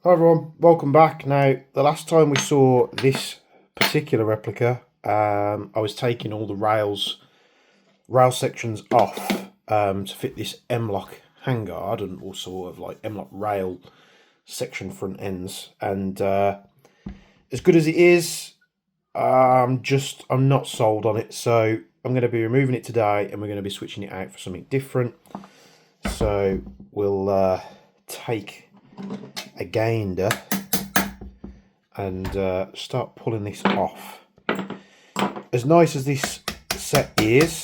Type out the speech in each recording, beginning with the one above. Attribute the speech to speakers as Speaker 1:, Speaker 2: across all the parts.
Speaker 1: Hi everyone, welcome back. Now, the last time we saw this particular replica, I was taking all the rail sections off to fit this M-lock handguard and also sort of like M-lock rail section front ends. And as good as it is, I'm not sold on it. So I'm going to be removing it today and we're going to be switching it out for something different. So we'll take a gander and start pulling this off. As nice as this set is,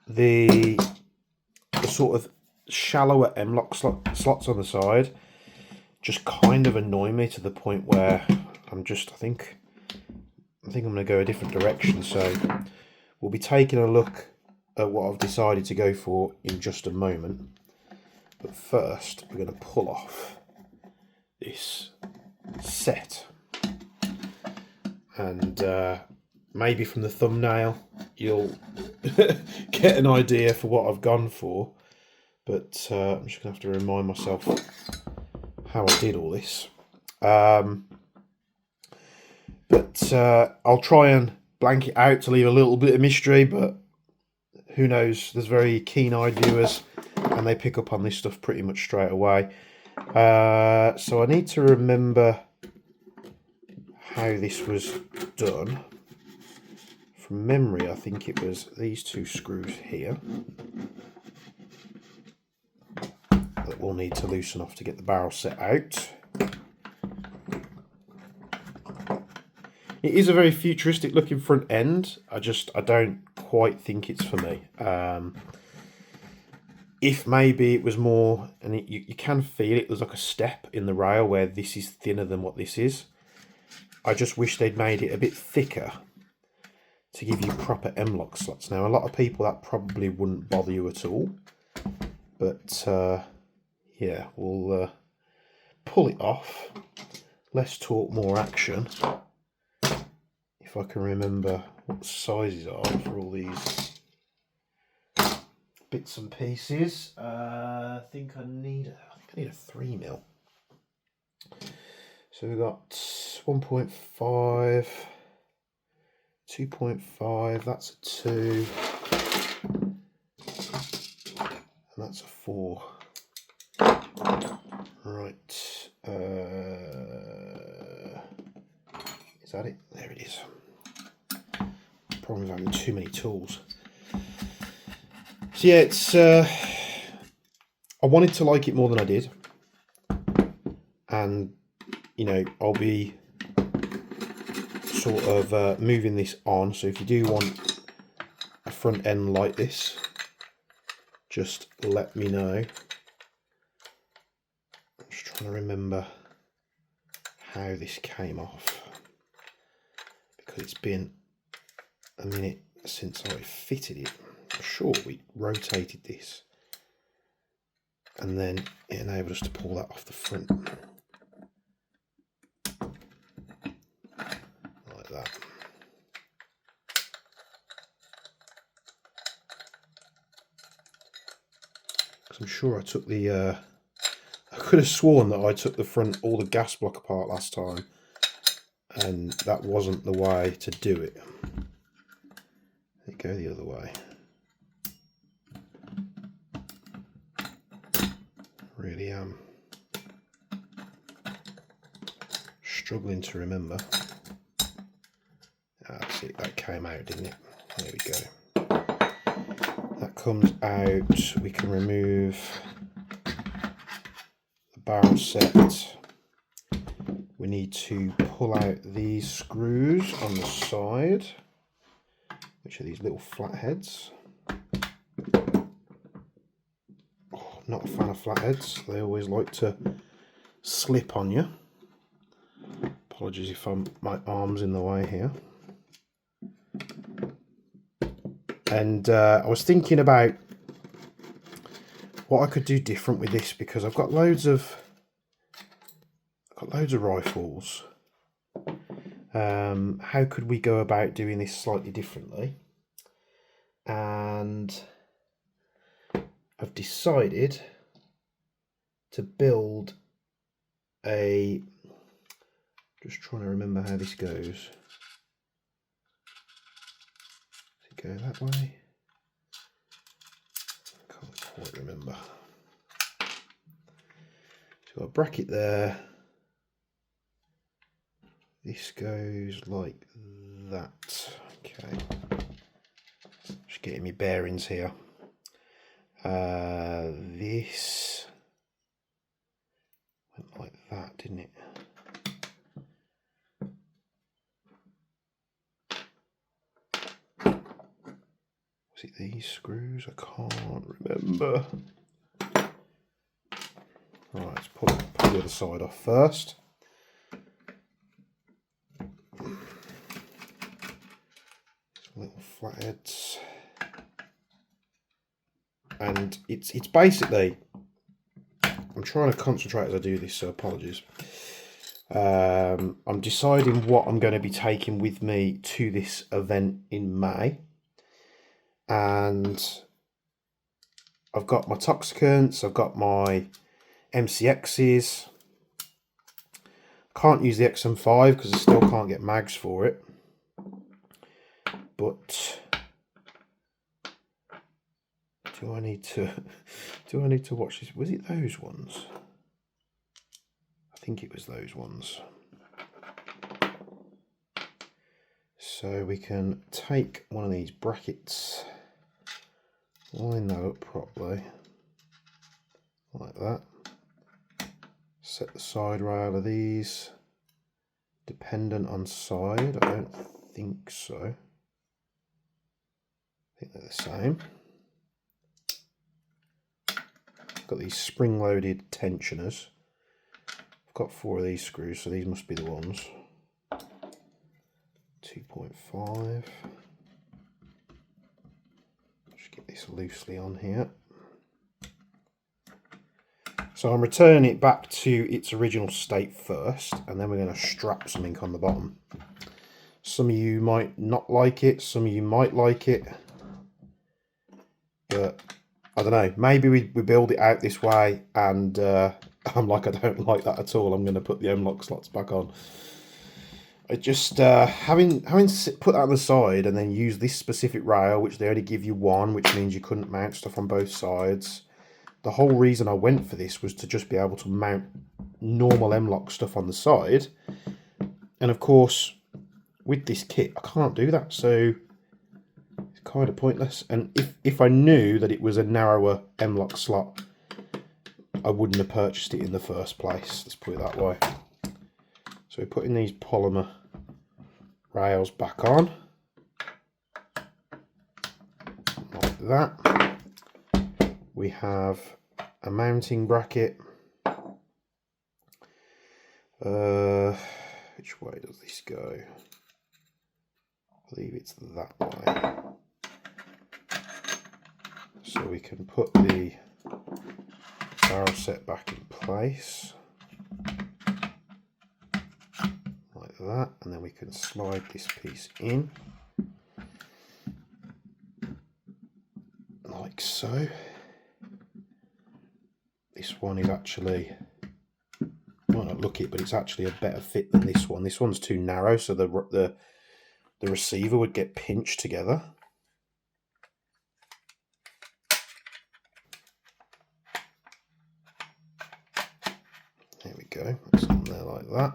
Speaker 1: the sort of shallower M-lock slots on the side just kind of annoy me to the point where I think I'm going to go a different direction. So we'll be taking a look at what I've decided to go for in just a moment. But first, we're going to pull off this set. And maybe from the thumbnail, you'll get an idea for what I've gone for. But I'm just going to have to remind myself how I did all this. But I'll try and blank it out to leave a little bit of mystery, but who knows, there's very keen-eyed viewers and they pick up on this stuff pretty much straight away. So I need to remember how this was done. From memory, I think it was these two screws here that we'll need to loosen off to get the barrel set out. It is a very futuristic looking front end. I don't quite think it's for me. If maybe it was more, and you can feel it, there's like a step in the rail where this is thinner than what this is. I just wish they'd made it a bit thicker to give you proper M-lock slots. Now, a lot of people, that probably wouldn't bother you at all. But, yeah, we'll pull it off. Less talk, more action. If I can remember what the sizes are for all these bits and pieces. I think I need a 3mm. So we've got 1.5, 2.5, that's a 2, and that's a 4. Right, is that it? There it is. Problem is having too many tools. So yeah, it's I wanted to like it more than I did, and you know, I'll be sort of moving this on. So if you do want a front end like this, just let me know. I'm just trying to remember how this came off, because it's been a minute since I fitted it. I'm sure we rotated this and then it enabled us to pull that off the front like that. Because I'm sure I took the I could have sworn that I took the front, all the gas block apart last time, and that wasn't the way to do it. Let it go the other way. Really am struggling to remember. That's it, that came out, didn't it? There we go. That comes out. We can remove the barrel set. We need to pull out these screws on the side, which are these little flatheads. Not a fan of flatheads, they always like to slip on you. Apologies if my arm's in the way here. And I was thinking about what I could do different with this, because I've got loads of rifles. How could we go about doing this slightly differently? And I've decided to build a, just trying to remember how this goes. Does it go that way? Can't quite remember. So got a bracket there. This goes like that. Okay. Just getting me bearings here. This went like that, didn't it? Was it these screws? I can't remember. Right, let's pull the other side off first. Little flatheads. And it's basically, I'm trying to concentrate as I do this, so apologies. I'm deciding what I'm going to be taking with me to this event in May. And I've got my toxicants, I've got my MCXs. Can't use the XM5 because I still can't get mags for it. But do I need to watch this? Was it those ones? I think it was those ones. So we can take one of these brackets, line that up properly, like that. Set the side rail of these, dependent on side. I don't think so. I think they're the same. Got these spring-loaded tensioners. I've got 4 of these screws, so these must be the ones. 2.5. Just get this loosely on here. So I'm returning it back to its original state first, and then we're going to strap something on the bottom. Some of you might not like it, some of you might like it, but I don't know, maybe we build it out this way, and I'm like, I don't like that at all. I'm going to put the M-lock slots back on. I just, having put that on the side and then use this specific rail, which they only give you one, which means you couldn't mount stuff on both sides. The whole reason I went for this was to just be able to mount normal M-lock stuff on the side. And of course, with this kit, I can't do that, so it's kind of pointless. And if I knew that it was a narrower M-lock slot, I wouldn't have purchased it in the first place. Let's put it that way. So we're putting these polymer rails back on, like that. We have a mounting bracket. Which way does this go? I believe it's that way. So we can put the barrel set back in place. Like that, and then we can slide this piece in. Like so. This one is actually, might not look it, but it's actually a better fit than this one. This one's too narrow, so the receiver would get pinched together. There we go, that's on there like that.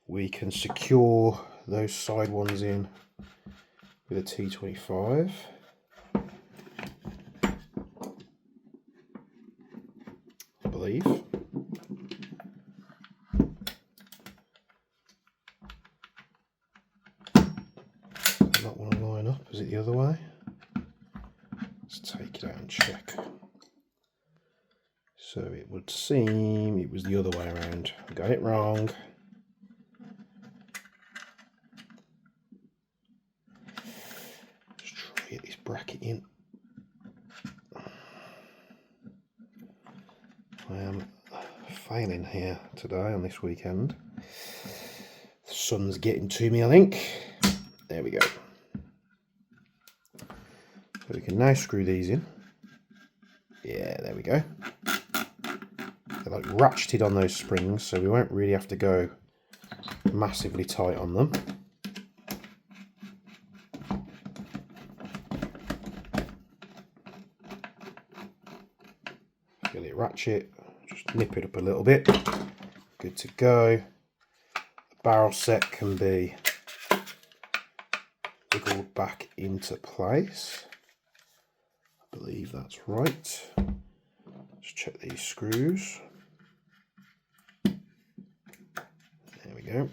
Speaker 1: We can secure those side ones in with a T25. I believe. Does that want to line up? Is it the other way? Let's take it out and check. So it would seem it was the other way around. I got it wrong. Just try to get this bracket in. I am failing here today on this weekend. The sun's getting to me, I think. There we go. So we can now screw these in. Yeah, there we go. So like ratcheted on those springs, so we won't really have to go massively tight on them. Feel it ratchet, just nip it up a little bit. Good to go. The barrel set can be wiggled back into place. I believe that's right. Let's check these screws. There we go.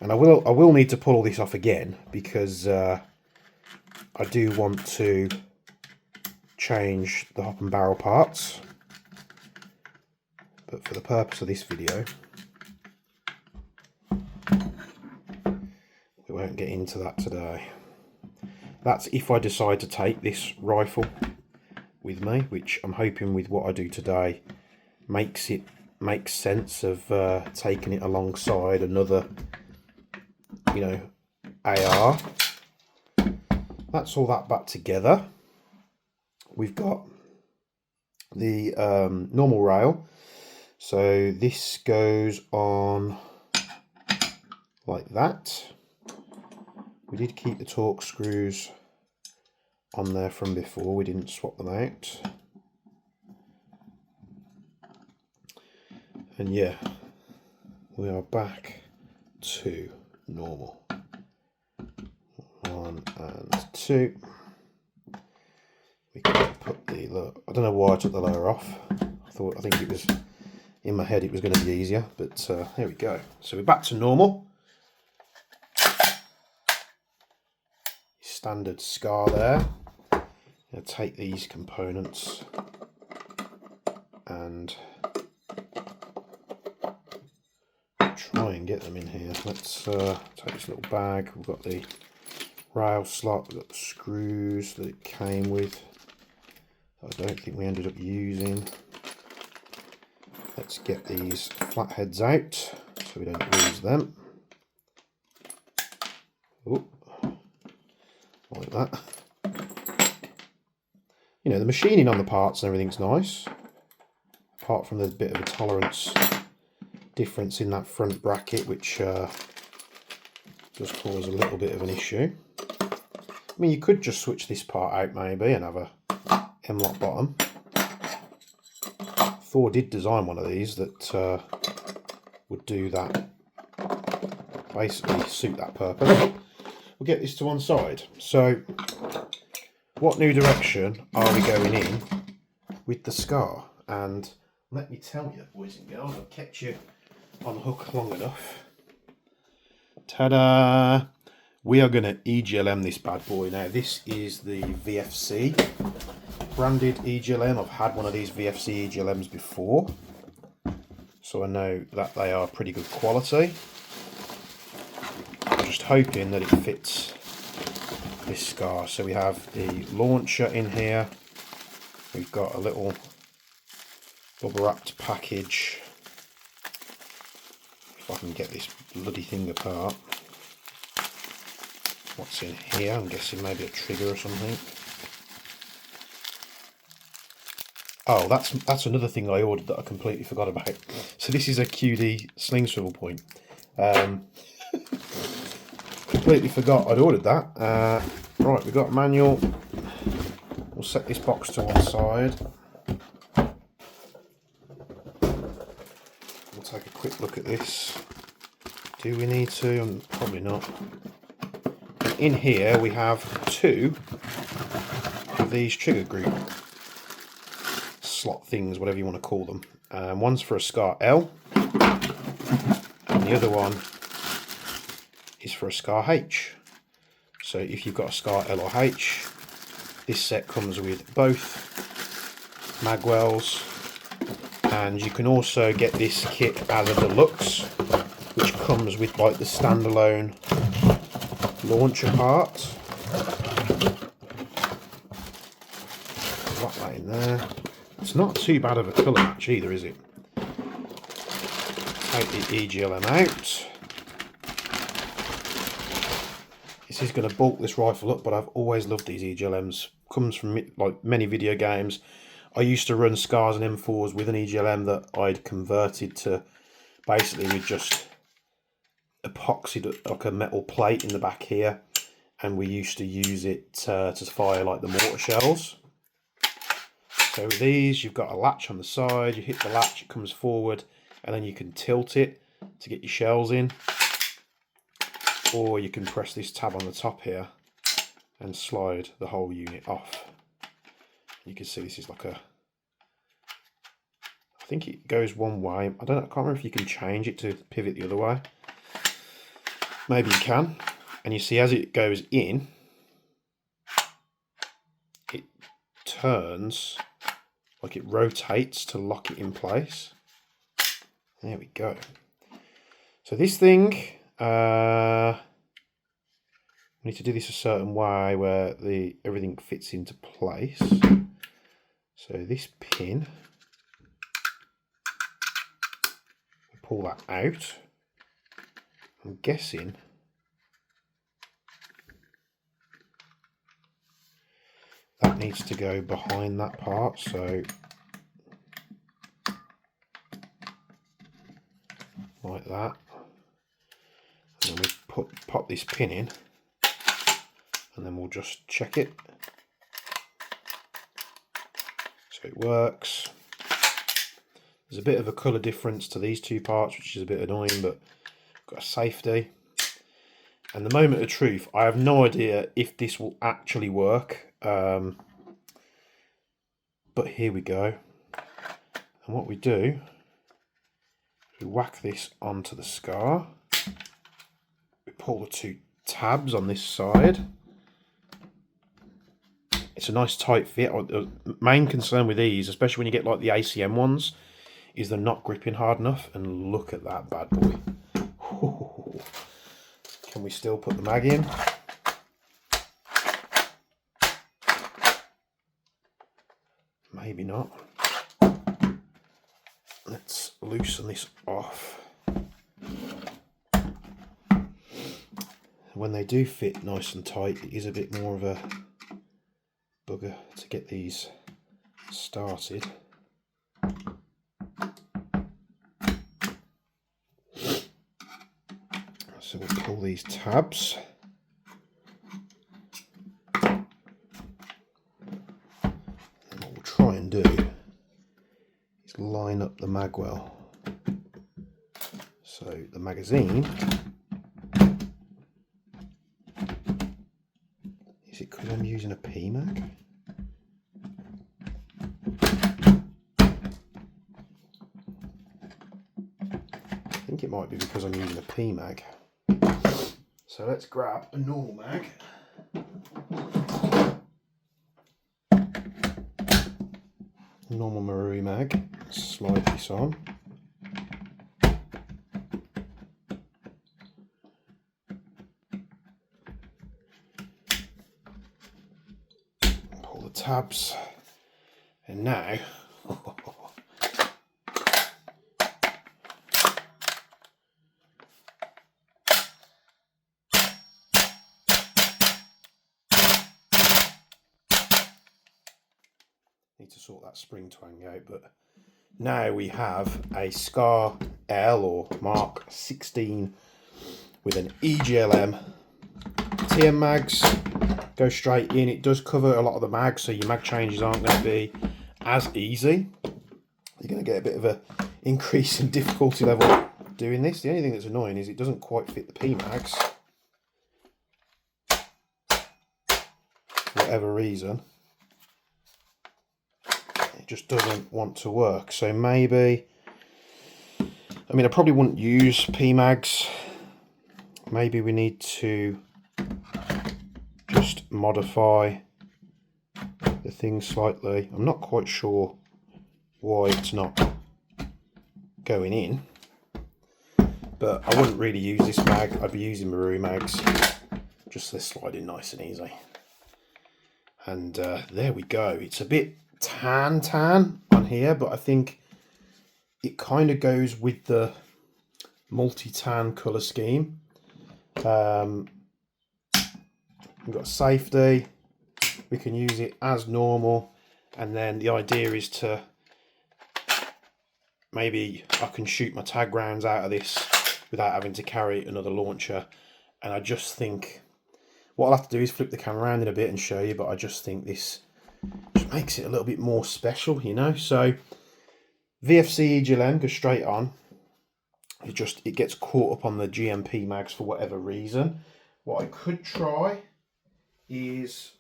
Speaker 1: And I will need to pull all this off again, because I do want to change the hop and barrel parts. But for the purpose of this video, we won't get into that today. That's if I decide to take this rifle with me, which I'm hoping with what I do today makes sense of taking it alongside another, you know, AR. That's all that back together. We've got the normal rail. So this goes on like that. We did keep the Torx screws on there from before, we didn't swap them out. And yeah, we are back to normal. 1 and 2. We can put the look. I don't know why I took the lower off. I think it was in my head it was going to be easier, but there we go. So we're back to normal. Standard scar there. I'm going to take these components and try and get them in here. Let's take this little bag. We've got the rail slot, we've got the screws that it came with. I don't think we ended up using. Let's get these flatheads out so we don't lose them. Ooh. Like that. You know, the machining on the parts and everything's nice, apart from the bit of a tolerance difference in that front bracket, which does cause a little bit of an issue. I mean, you could just switch this part out maybe and have a M-lock bottom. Thor did design one of these that would do that, basically suit that purpose. We'll get this to one side. So, what new direction are we going in with the scar? And let me tell you, boys and girls, I've kept you on hook long enough. Ta-da! We are going to EGLM this bad boy. Now, this is the VFC branded EGLM. I've had one of these VFC EGLMs before, so I know that they are pretty good quality. I'm just hoping that it fits this scar. So we have the launcher in here. We've got a little bubble wrapped package. If I can get this bloody thing apart. What's in here? I'm guessing maybe a trigger or something. Oh, that's another thing I ordered that I completely forgot about. So this is a QD sling swivel point. Completely forgot I'd ordered that. Right, we've got a manual. We'll set this box to one side. We'll take a quick look at this. Do we need to? Probably not. In here we have two of these trigger group slot things, whatever you want to call them. One's for a SCAR L and the other one is for a SCAR H. So if you've got a SCAR L or H, this set comes with both magwells, and you can also get this kit as a deluxe, which comes with like the standalone launcher part. Lock that in there. It's not too bad of a colour match either, is it? Take the EGLM out. This is going to bulk this rifle up, but I've always loved these EGLMs. Comes from like many video games. I used to run scars and M4s with an EGLM that I'd converted to basically with just epoxied like a metal plate in the back here, and we used to use it to fire like the mortar shells. So with these, you've got a latch on the side, you hit the latch, it comes forward, and then you can tilt it to get your shells in, or you can press this tab on the top here and slide the whole unit off. You can see this is like a, I think it goes one way. I can't remember if you can change it to pivot the other way. Maybe you can. And you see as it goes in, it turns, like it rotates to lock it in place. There we go. So this thing, we need to do this a certain way where everything fits into place. So this pin, we pull that out. I'm guessing that needs to go behind that part, so like that. And then we pop this pin in, and then we'll just check it. So it works. There's a bit of a colour difference to these two parts, which is a bit annoying, but got a safety. And the moment of truth, I have no idea if this will actually work, but here we go. And what we do, we whack this onto the scar, we pull the two tabs on this side. It's a nice tight fit. The main concern with these, especially when you get like the ACM ones, is they're not gripping hard enough. And look at that bad boy. Ooh. Can we still put the mag in? Maybe not. Let's loosen this off. When they do fit nice and tight, it is a bit more of a bugger to get these started. So we'll pull these tabs. And what we'll try and do is line up the mag well. So the magazine, is it because I'm using a P mag? I think it might be because I'm using a P mag. So let's grab a normal mag. Normal Marui mag. Slide this on. Pull the tabs. And now need to sort that spring twang out, but now we have a Scar L or Mark 16 with an EGLM. TM mags go straight in. It does cover a lot of the mags, so your mag changes aren't going to be as easy. You're going to get a bit of an increase in difficulty level doing this. The only thing that's annoying is it doesn't quite fit the P mags for whatever reason. It just doesn't want to work. So maybe, I mean, I probably wouldn't use P mags. Maybe we need to just modify the thing slightly. I'm not quite sure why it's not going in, but I wouldn't really use this mag. I'd be using Marui mags. Just this slide in nice and easy. And there we go. It's a bit tan on here, but I think it kind of goes with the multi-tan colour scheme. We've got safety. We can use it as normal, and then the idea is to maybe I can shoot my tag rounds out of this without having to carry another launcher. And I just think what I'll have to do is flip the camera around in a bit and show you, but I just think this just makes it a little bit more special, you know. So VFC EGLM goes straight on. It gets caught up on the GMP mags for whatever reason. What I could try is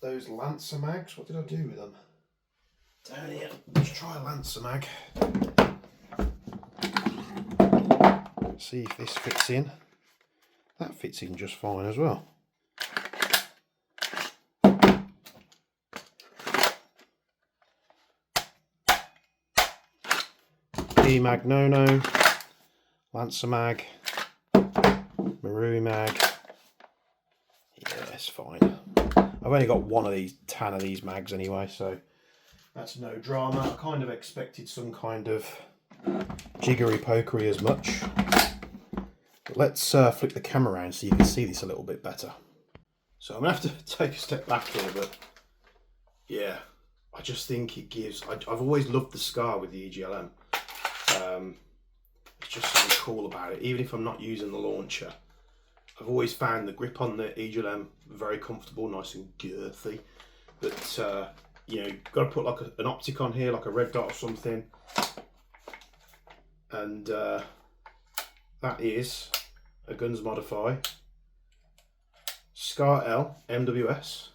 Speaker 1: those Lancer mags. What did I do with them? Down here. Let's try a Lancer mag. See if this fits in. That fits in just fine as well. E mag no, Lancer mag, Marui mag. Yeah, it's fine. I've only got one of these, 10 of these mags anyway, so that's no drama. I kind of expected some kind of jiggery pokery as much. But let's flip the camera around so you can see this a little bit better. So I'm gonna have to take a step back here, but yeah, I just think it gives. I've always loved the Scar with the EGLM. It's just something cool about it. Even if I'm not using the launcher, I've always found the grip on the EGLM very comfortable, nice and girthy. But you know, you've got to put like an optic on here, like a red dot or something, and that is a Guns Modify Scar L MWS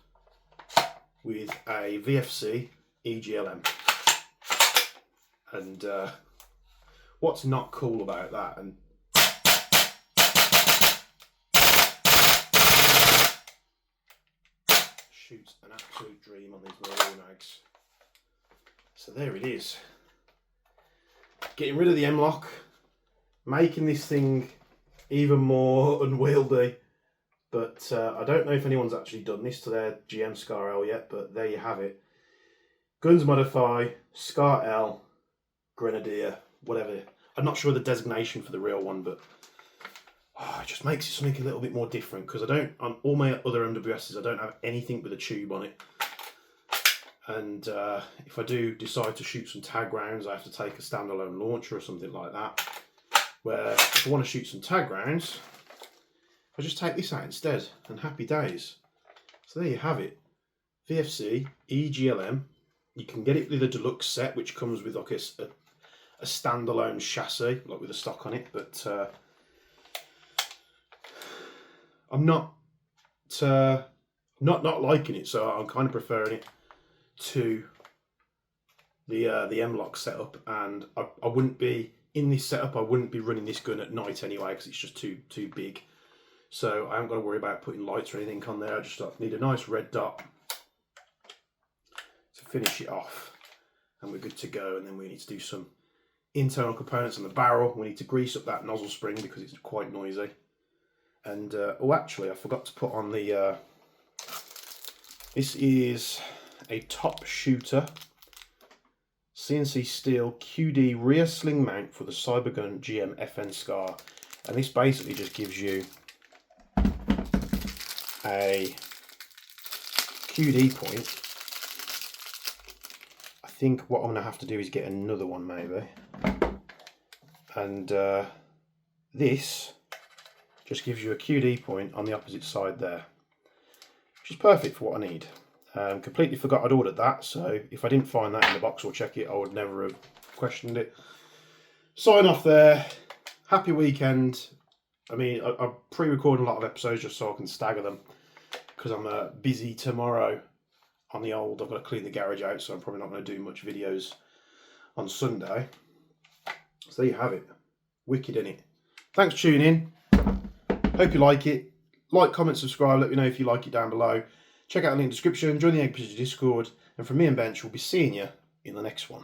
Speaker 1: with a VFC EGLM. And what's not cool about that? And shoots an absolute dream on these Marui mags. So there it is. Getting rid of the M-lock, making this thing even more unwieldy. But I don't know if anyone's actually done this to their GM Scar L yet, but there you have it. Guns Modify, Scar L, Grenadier, whatever. I'm not sure the designation for the real one, but it just makes it something a little bit more different, because I don't, on all my other MWSs, I don't have anything with a tube on it. And if I do decide to shoot some tag rounds, I have to take a standalone launcher or something like that. Where if I want to shoot some tag rounds, I just take this out instead, and happy days. So there you have it. VFC, EGLM. You can get it with a deluxe set, which comes with like a standalone chassis, like with a stock on it. But I'm not liking it, so I'm kind of preferring it to the M-lock setup. And I wouldn't be in this setup. I wouldn't be running this gun at night anyway, because it's just too big. So I haven't got to worry about putting lights or anything on there. I just need a nice red dot to finish it off, and we're good to go. And then we need to do some internal components on the barrel. We need to grease up that nozzle spring because it's quite noisy. And oh, actually, I forgot to put on the. This is a Top Shooter CNC steel QD rear sling mount for the Cybergun GM FN Scar, and this basically just gives you a QD point. I think what I'm going to have to do is get another one maybe, and this just gives you a QD point on the opposite side there, which is perfect for what I need. Completely forgot I'd ordered that, so if I didn't find that in the box or check it, I would never have questioned it. Sign off there. Happy weekend. I mean, I'm pre-recording a lot of episodes just so I can stagger them, because I'm busy tomorrow on the old. I've got to clean the garage out, so I'm probably not going to do much videos on Sunday. So there you have it. Wicked, innit? Thanks for tuning in. Hope you like it. Like, comment, subscribe. Let me know if you like it down below. Check out the link in the description. Join the Egg Pigeon Discord. And from me and Bench, we'll be seeing you in the next one.